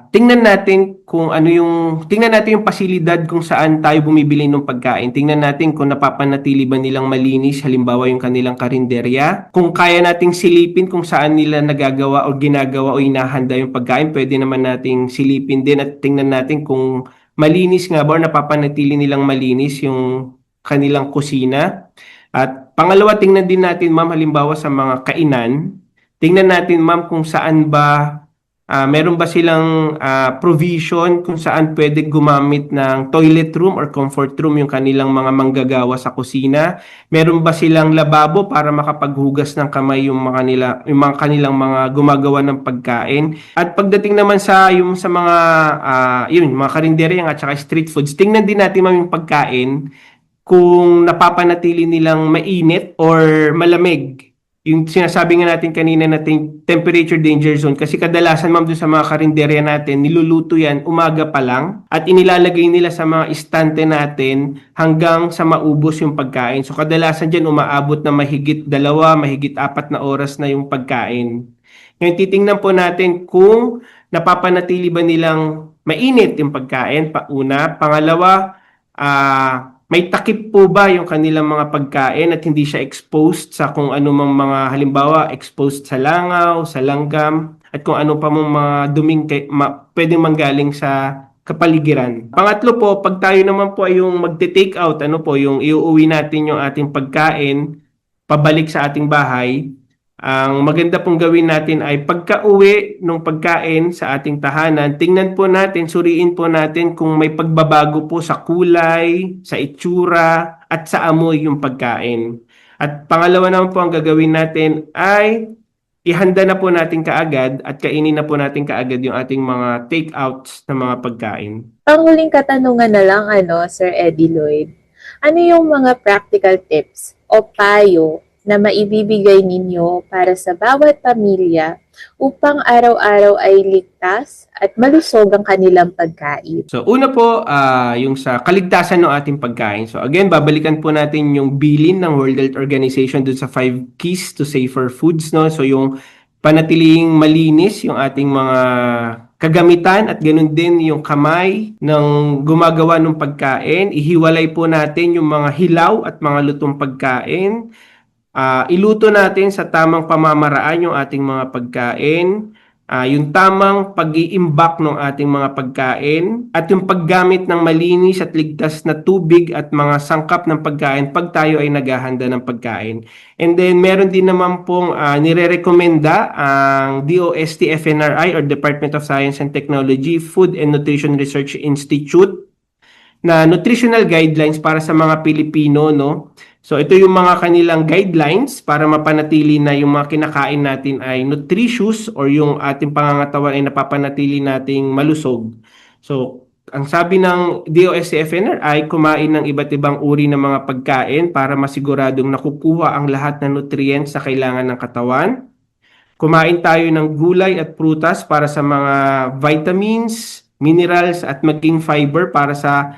tingnan natin yung pasilidad kung saan tayo bumibili ng pagkain. Tingnan natin kung napapanatili ba nilang malinis, halimbawa yung kanilang karinderya. Kung kaya nating silipin kung saan nila nagagawa o ginagawa o inahanda yung pagkain, pwede naman nating silipin din at tingnan natin kung malinis nga ba o napapanatili nilang malinis yung kanilang kusina. At pangalawa, tingnan din natin ma'am halimbawa sa mga kainan, tingnan natin ma'am kung saan ba meron ba silang provision kung saan pwede gumamit ng toilet room or comfort room yung kanilang mga manggagawa sa kusina. Meron ba silang lababo para makapaghugas ng kamay yung mga kanilang mga gumagawa ng pagkain. At pagdating naman sa mga mga karinderya at saka street foods, tingnan din natin ma'am yung pagkain kung napapanatili nilang mainit or malamig. Yung sinasabi nga natin kanina nating temperature danger zone, kasi kadalasan ma'am doon sa mga karinderya natin, niluluto yan umaga pa lang at inilalagay nila sa mga istante natin hanggang sa maubos yung pagkain. So kadalasan dyan umaabot na mahigit 2, mahigit 4 na oras na yung pagkain. Ngayon titingnan po natin kung napapanatili ba nilang mainit yung pagkain, una. Pangalawa, may takip po ba yung kanilang mga pagkain at hindi siya exposed sa kung anumang mga, halimbawa, exposed sa langaw, sa langgam, at kung ano pa mong mga duming pwedeng manggaling sa kapaligiran. Pangatlo po, pag tayo naman po ay yung magte-take out, yung iuuwi natin yung ating pagkain pabalik sa ating bahay, ang maganda pong gawin natin ay pagka-uwi ng pagkain sa ating tahanan, tingnan po natin, suriin po natin kung may pagbabago po sa kulay, sa itsura, at sa amoy yung pagkain. At pangalawa naman po ang gagawin natin ay ihanda na po natin kaagad at kainin na po natin kaagad yung ating mga take-outs na mga pagkain. Panghuling katanungan na lang, Sir Eddie Lloyd. Ano yung mga practical tips o payo na maibibigay ninyo para sa bawat pamilya upang araw-araw ay ligtas at malusog ang kanilang pagkain? So una po, yung sa kaligtasan ng ating pagkain. So again, babalikan po natin yung bilin ng World Health Organization dun sa 5 keys to safer foods, no? So yung panatiling malinis yung ating mga kagamitan at ganun din yung kamay ng gumagawa ng pagkain. Ihiwalay po natin yung mga hilaw at mga lutong pagkain. Iluto natin sa tamang pamamaraan yung ating mga pagkain, yung tamang pag-iimbak ng ating mga pagkain, at yung paggamit ng malinis at ligtas na tubig at mga sangkap ng pagkain pag tayo ay naghahanda ng pagkain. And then meron din naman pong nire-recommenda ang DOST-FNRI or Department of Science and Technology Food and Nutrition Research Institute na nutritional guidelines para sa mga Pilipino, no? So ito yung mga kanilang guidelines para mapanatili na yung mga kinakain natin ay nutritious or yung ating pangangatawan ay napapanatili nating malusog. So ang sabi ng DOST-FNR ay kumain ng iba't ibang uri ng mga pagkain para masiguradong nakukuha ang lahat ng nutrients na kailangan ng katawan. Kumain tayo ng gulay at prutas para sa mga vitamins, minerals at maging fiber para sa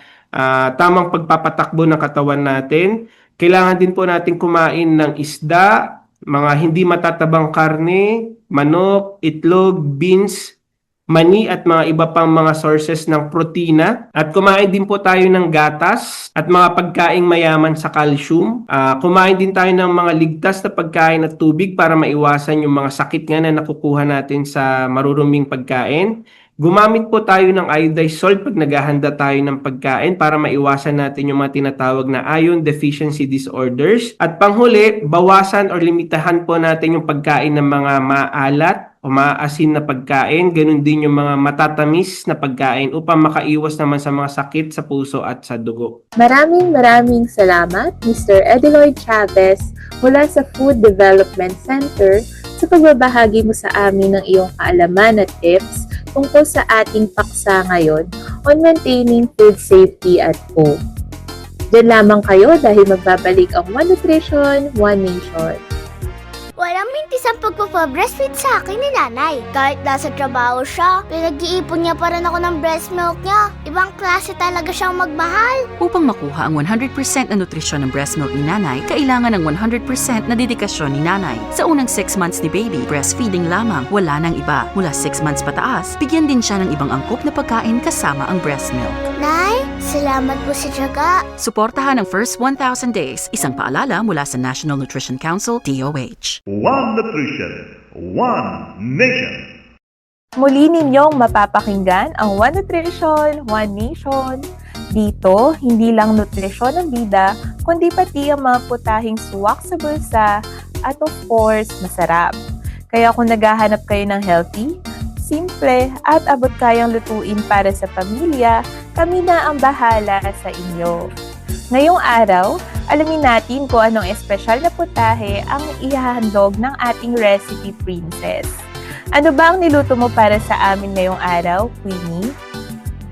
tamang pagpapatakbo ng katawan natin. Kailangan din po natin kumain ng isda, mga hindi matatabang karne, manok, itlog, beans, mani at mga iba pang mga sources ng protina. At kumain din po tayo ng gatas at mga pagkaing mayaman sa calcium. Kumain din tayo ng mga ligtas na pagkain at tubig para maiwasan yung mga sakit nga na nakukuha natin sa maruruming pagkain. Gumamit po tayo ng iodized salt pag naghahanda tayo ng pagkain para maiwasan natin yung mga tinatawag na iron deficiency disorders. At panghuli, bawasan or limitahan po natin yung pagkain ng mga maalat o maasim na pagkain. Ganun din yung mga matatamis na pagkain upang makaiwas naman sa mga sakit sa puso at sa dugo. Maraming salamat, Mr. Eddie Lloyd Chavez mula sa Food Development Center sa pagbabahagi mo sa amin ng iyong kaalaman at tips tungkol sa ating paksa ngayon on maintaining food safety at home. Diyan lamang kayo dahil magbabalik ang One Nutrition, One Nation. Walang mintis ang pagpapabreastfeed sa akin ni nanay. Kahit nasa trabaho siya, pinag-iipon niya pa rin ako ng breast milk niya. Ibang klase talaga siyang magmahal. Upang makuha ang 100% na nutrisyon ng breast milk ni nanay, kailangan ng 100% na dedikasyon ni nanay. Sa unang 6 months ni baby, breastfeeding lamang, wala nang iba. Mula 6 months pataas, bigyan din siya ng ibang angkop na pagkain kasama ang breast milk. Nay, salamat po sa tiyaga. Suportahan ang first 1,000 days, isang paalala mula sa National Nutrition Council, DOH. One Nutrition, One Nation. Muli ninyong mapapakinggan ang One Nutrition, One Nation Dito, hindi lang nutrisyon ang bida, kundi pati ang mga putahing suwak sa bulsa at of course, masarap. Kaya kung naghahanap kayo ng healthy, simple at abot kayang lutuin para sa pamilya, kami na ang bahala sa inyo. Ngayong araw, alamin natin kung anong espesyal na putahe ang ihahandog ng ating recipe princess. Ano ba ang niluto mo para sa amin ngayong araw, Queenie?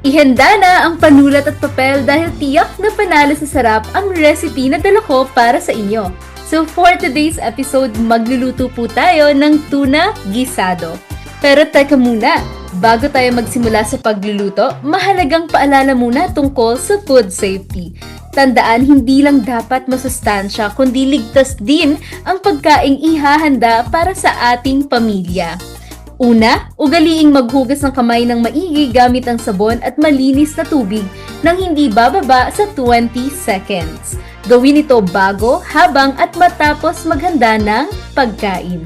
Ihanda na ang panulat at papel dahil tiyak na panalo sa sarap ang recipe na dala ko para sa inyo. So for today's episode, magluluto po tayo ng tuna gisado. Pero teka muna, bago tayo magsimula sa pagluluto, mahalagang paalala muna tungkol sa food safety. Tandaan, hindi lang dapat masustansya, kundi ligtas din ang pagkaing ihahanda para sa ating pamilya. Una, ugaliing maghugas ng kamay ng maigi gamit ang sabon at malinis na tubig nang hindi bababa sa 20 seconds. Gawin ito bago, habang at matapos maghanda ng pagkain.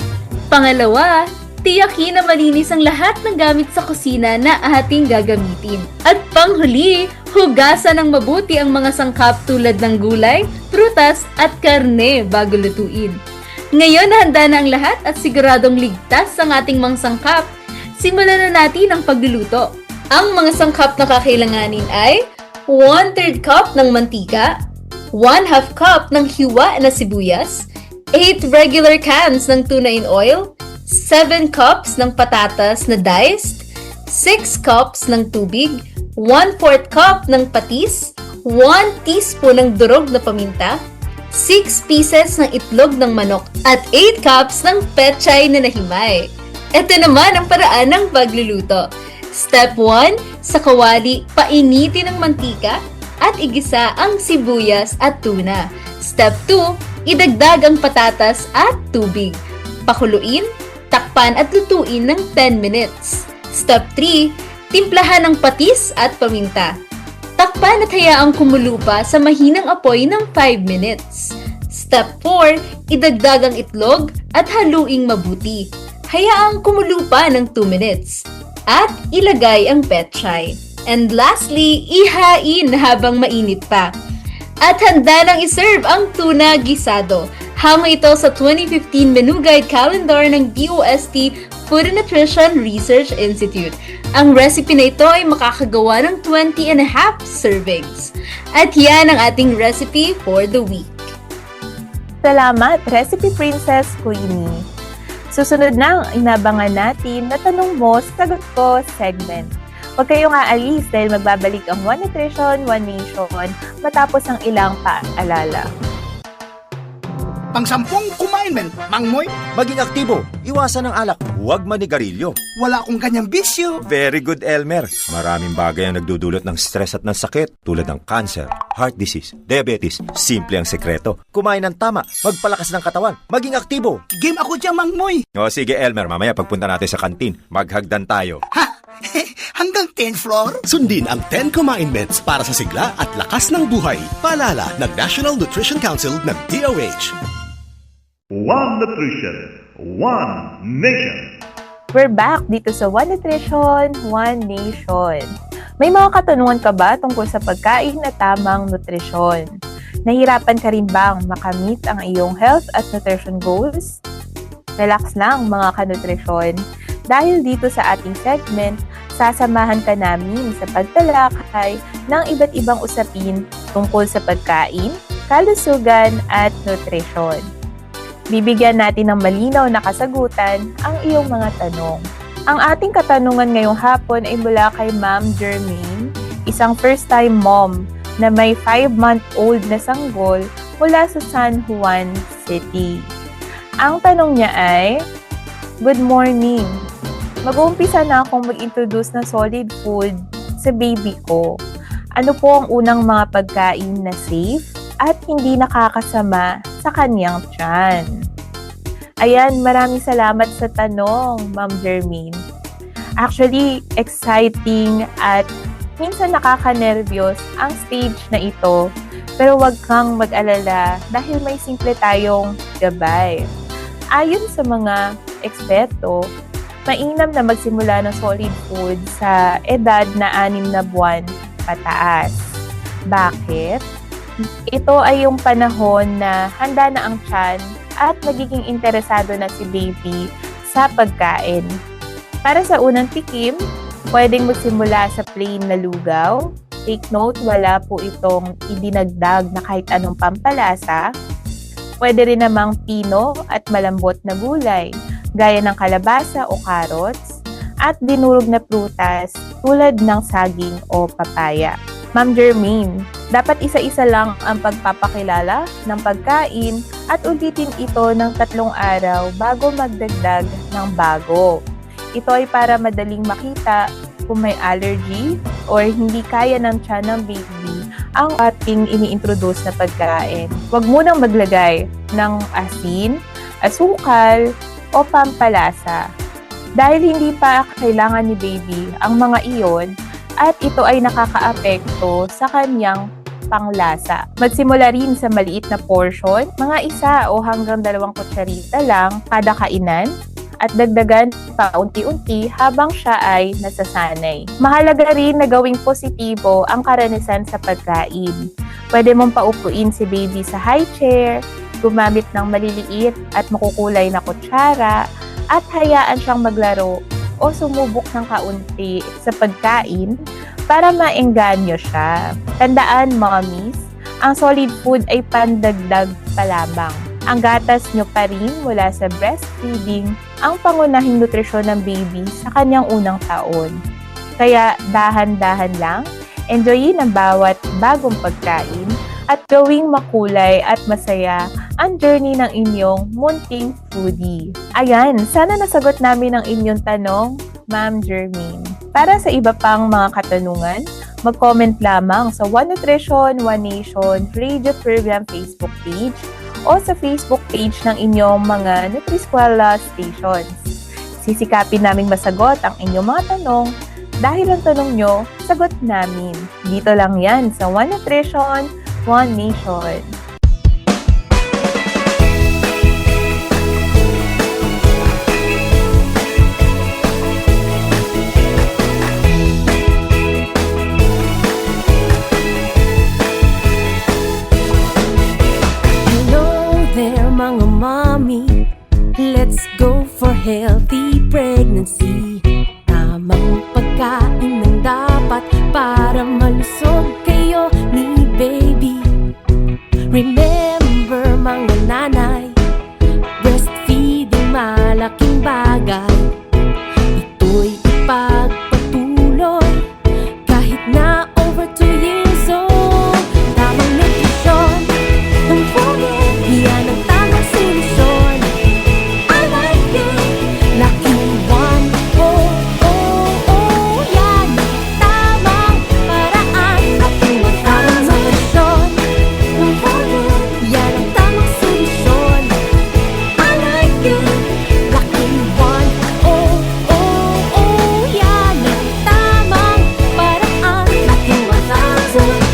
Pangalawa, tiyakin na malinis ang lahat ng gamit sa kusina na ating gagamitin. At panghuli, hugasan ng mabuti ang mga sangkap tulad ng gulay, prutas at karne bago lutuin. Ngayon handa na ang lahat at siguradong ligtas ang ating mga sangkap. Simulan na natin ang pagluluto. Ang mga sangkap na kakailanganin ay 1/3 cup ng mantika, 1/2 cup ng hiwa na sibuyas, 8 regular cans ng tuna in oil, 7 cups ng patatas na diced, 6 cups ng tubig, 1/4 cup ng patis, 1 teaspoon ng durog na paminta, 6 pieces ng itlog ng manok, at 8 cups ng pechay na nahimay. Ito naman ang paraan ng pagluluto. Step 1, sa kawali, painitin ang mantika at igisa ang sibuyas at tuna. Step 2, idagdag ang patatas at tubig. Pakuluin, takpan at lutuin ng 10 minutes. Step 3, timplahan ng patis at paminta. Takpan at hayaang kumulo pa sa mahinang apoy ng 5 minutes. Step 4, idagdag ang itlog at haluing mabuti. Hayaang kumulo pa ng 2 minutes. At ilagay ang pechay. And lastly, ihain habang mainit pa. At handa nang iserve ang tuna gisado. Hama ito sa 2015 Menu Guide Calendar ng DOST Food and Nutrition Research Institute. Ang recipe na ito ay makakagawa ng 20.5 servings. At yan ang ating recipe for the week. Salamat, Recipe Princess Queenie. Susunod na ang inabangan natin na tanong mo, sagot ko segment. Huwag kayong aalis dahil magbabalik ang One Nutrition, One Nation matapos ang ilang paalala. Pang-10 kumain, Mangmoy. Maging aktibo, iwasan ang alak, huwag manigarilyo. Wala akong ganyang bisyo. Very good, Elmer. Maraming bagay ang nagdudulot ng stress at ng sakit tulad ng cancer, heart disease, diabetes. Simple ang sekreto. Kumain ng tama, magpalakas ng katawan, maging aktibo. Game ako dyan, Mangmoy. O sige, Elmer, mamaya pagpunta natin sa kantin, maghagdan tayo. Ha? Hanggang 10th floor? Sundin ang 10 Commandments para sa sigla at lakas ng buhay. Paalala ng National Nutrition Council ng DOH. One Nutrition, One Nation. We're back dito sa One Nutrition, One Nation. May mga katanungan ka ba tungkol sa pagkain at tamang nutrisyon? Nahirapan ka rin bang makamit ang iyong health at nutrition goals? Relax lang mga kanutrisyon. Dahil dito sa ating segment, sasamahan ka namin sa pagtalakay ng iba't ibang usapin tungkol sa pagkain, kalusugan at nutrisyon. Bibigyan natin ng malinaw na kasagutan ang iyong mga tanong. Ang ating katanungan ngayong hapon ay mula kay Ma'am Jermaine, isang first-time mom na may 5-month-old na sanggol mula sa San Juan City. Ang tanong niya ay, Good morning! Mag-uumpisa na akong mag-introduce ng solid food sa baby ko. Ano po ang unang mga pagkain na safe at hindi nakakasama sa kanyang tiyan? Ayan, maraming salamat sa tanong, Ma'am Jermaine. Actually, exciting at minsan nakaka-nervyos ang stage na ito. Pero wag kang mag-alala dahil may simple tayong gabay. Ayon sa mga eksperto, mainam na magsimula ng solid food sa edad na 6 na buwan pataas. Bakit? Ito ay yung panahon na handa na ang tiyan at magiging interesado na si baby sa pagkain. Para sa unang tikim, pwedeng magsimula sa plain na lugaw. Take note, wala po itong idinagdag na kahit anong pampalasa. Pwede rin namang pino at malambot na gulay, gaya ng kalabasa o carrots, at dinurog na prutas tulad ng saging o papaya. Ma'am Jermaine, dapat isa-isa lang ang pagpapakilala ng pagkain at ulitin ito ng 3 araw bago magdagdag ng bago. Ito ay para madaling makita kung may allergy or hindi kaya ng tiyan ng baby ang ating ini-introduce na pagkain. Huwag munang maglagay ng asin, asukal, o pampalasa. Dahil hindi pa kailangan ni baby ang mga iyon at ito ay nakakaapekto sa kanyang panglasa. Magsimula rin sa maliit na portion, mga 1 o hanggang 2 kutsarita lang kada kainan, at dagdagan paunti-unti habang siya ay nasasanay. Mahalaga rin na gawing positibo ang karanasan sa pagkain. Pwede mong paupuin si baby sa high chair, gumamit ng maliliit at makukulay na kutsara, at hayaan siyang maglaro o sumubok ng kaunti sa pagkain para maengganyo siya. Tandaan, mommies, ang solid food ay pandagdag pa lamang. Ang gatas nyo pa rin mula sa breastfeeding ang pangunahing nutrisyon ng baby sa kanyang unang taon. Kaya dahan-dahan lang, enjoyin ang bawat bagong pagkain at gawing makulay at masaya ang journey ng inyong munting foodie. Ayan, sana nasagot namin ang inyong tanong, Ma'am Jermaine. Para sa iba pang mga katanungan, mag-comment lamang sa One Nutrition, One Nation Radio Program Facebook page o sa Facebook page ng inyong mga Nutri-Eskwela stations. Sisikapin naming masagot ang inyong mga tanong dahil ang tanong nyo, sagot namin. Dito lang yan sa One Nutrition, One Nation. Mga mommy, let's go for healthy pregnancy. Tamang pagkain ng dapat para malusog kayo ni baby. Remember mga nanay, breastfeeding malaking bagay. Ito'y ipagpatuloy kahit na over 2 years old. Tamang nutrisyon, ang formula, yan ang solusyon. I like it. Lucky One. Oh, oh, oh. Yan. Tamang paraan. Lucky One. Tamang solusyon. Yan ang tamang solusyon. I like it. Lucky One. Oh, oh, oh. Yan ang tamang paraan. Lucky 1000.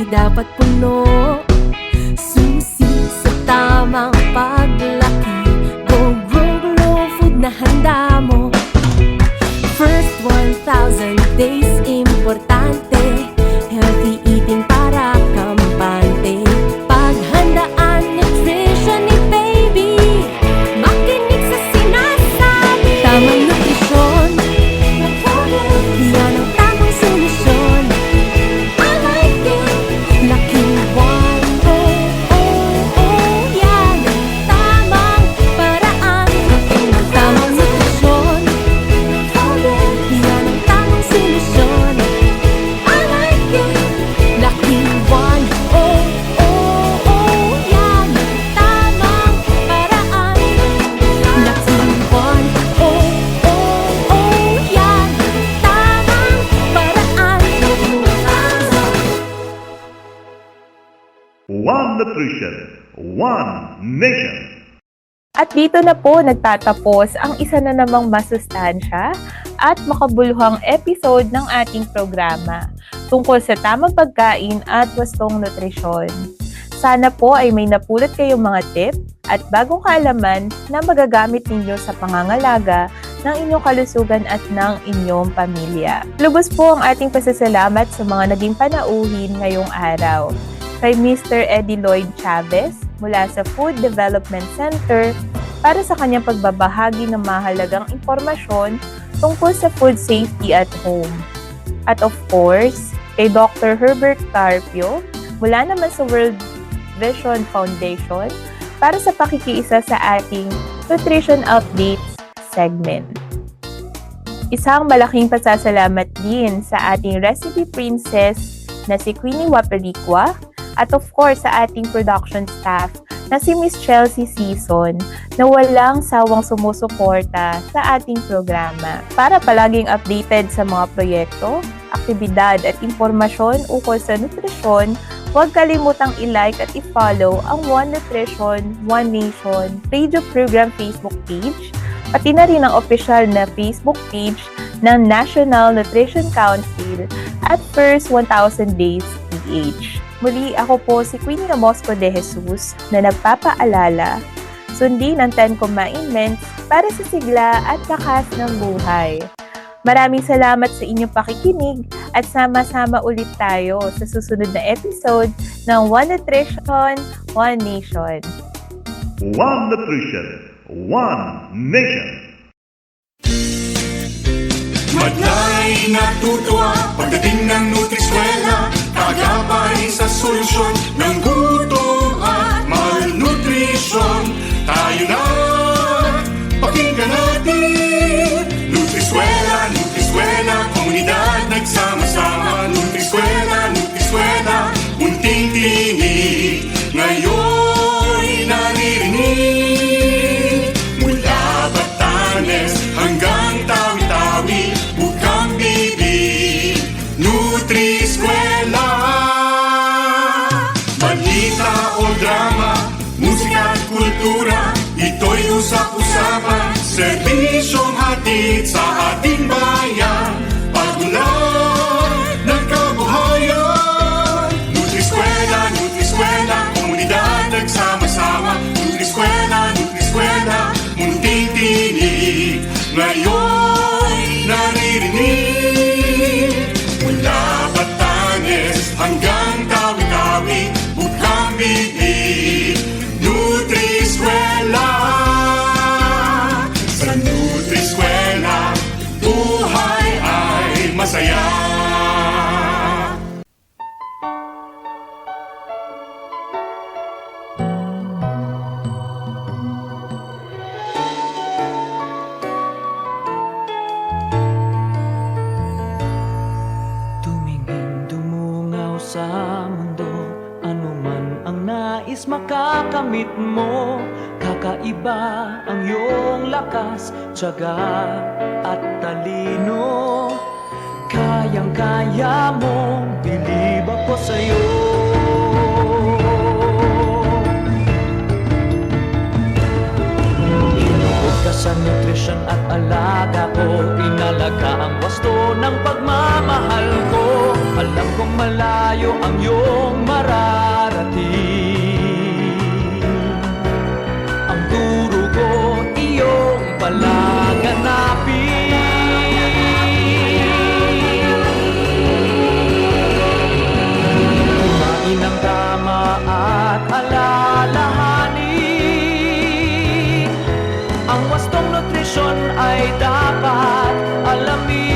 Dapat puno, susi sa tamang paglaki. Go grow food na handa mo. First 1,000 days importante, healthy eating para kampante. Paghandaan nutrition ni baby, makinig sa sinasabi. Tamang nutrisyon, yan ang tamang solusyon. Lucky One, oh, oh, oh, yan ang tamang paraan. Tamang nutrisyon, yan ang tamang solusyon. I like it. Lucky One, oh, oh, oh, yan ang tamang paraan. Lucky One, oh, oh, oh, yan ang tamang paraan. One Nutrition, One Nation. At dito na po nagtatapos ang isa na namang masustansya at makabuluhang episode ng ating programa tungkol sa tamang pagkain at wastong nutrisyon. Sana po ay may napulot kayong mga tip at bagong kaalaman na magagamit ninyo sa pangangalaga ng inyong kalusugan at ng inyong pamilya. Lubos po ang ating pasasalamat sa mga naging panauhin ngayong araw. Kay Mr. Eddie Lloyd Chavez mula sa Food Development Center para sa kanyang pagbabahagi ng mahalagang impormasyon tungkol sa food safety at home. At of course, kay Dr. Herbert Carpio mula naman sa World Vision Foundation para sa pakikiisa sa ating Nutrition Updates segment. Isang malaking pasasalamat din sa ating recipe princess na si Queenie Wapericua at of course sa ating production staff na si Miss Chelsea Season na walang sawang sumusuporta sa ating programa para palaging updated sa mga proyekto, aktibidad at impormasyon ukol sa nutrisyon. Huwag kalimutang i-like at i-follow ang One Nutrition, One Nation radio program Facebook page, pati na rin ang official na Facebook page ng National Nutrition Council at First 1,000 Days PH. Muli ako po si Queenie Ramosco de Jesus na nagpapaalala, sundin ang 10 Commandments para sa sigla at lakas ng buhay. Maraming salamat sa inyong pakikinig at sama-sama ulit tayo sa susunod na episode ng One Nutrition, One Nation. One Nutrition, One Nation. Madlay natutuwa pagdating ng Nutriskwela, kagabay sa solusyon ng gutom at malnutrisyon. Tayo na, pakinggan natin. Nutriskwela, Nutriskwela, komunidad nagsama-sama. Nutriskwela, Nutriskwela, unting tinig, ngayon'y naririnig. Mula Batanes hanggang Tawi-Tawi, bukang bibig, Nutriskwela. Balita o drama, musika at kultura, ito'y usap-usapan, serbisyong hatid sa ating bayan, pag-ulan ng kabuhayan. Nutriskwela, Nutriskwela, komunidad nagsama-sama. Nutriskwela, Nutriskwela, munting tinig, ngayon'y naririnig. Mula Batanes hanggang Tawi-Tawi, bukang bibig, Nutriskwela. Sa Nutriskwela, buhay ay masaya. Sa mundo, anuman ang nais makakamit mo, kakaiba ang iyong lakas, tiyaga at talino. Kayang-kaya mo, bilib ako sa'yo. Hinuhod ka sa nutrisyon at alaga ko, inalaga ang wasto ng pagmamahal ko. Alam kong malayo ang iyong mararating. Ang turo ko, iyong palaganapin. Kumain ng tama at alalahanin. Ang wastong nutrisyon ay dapat alamin.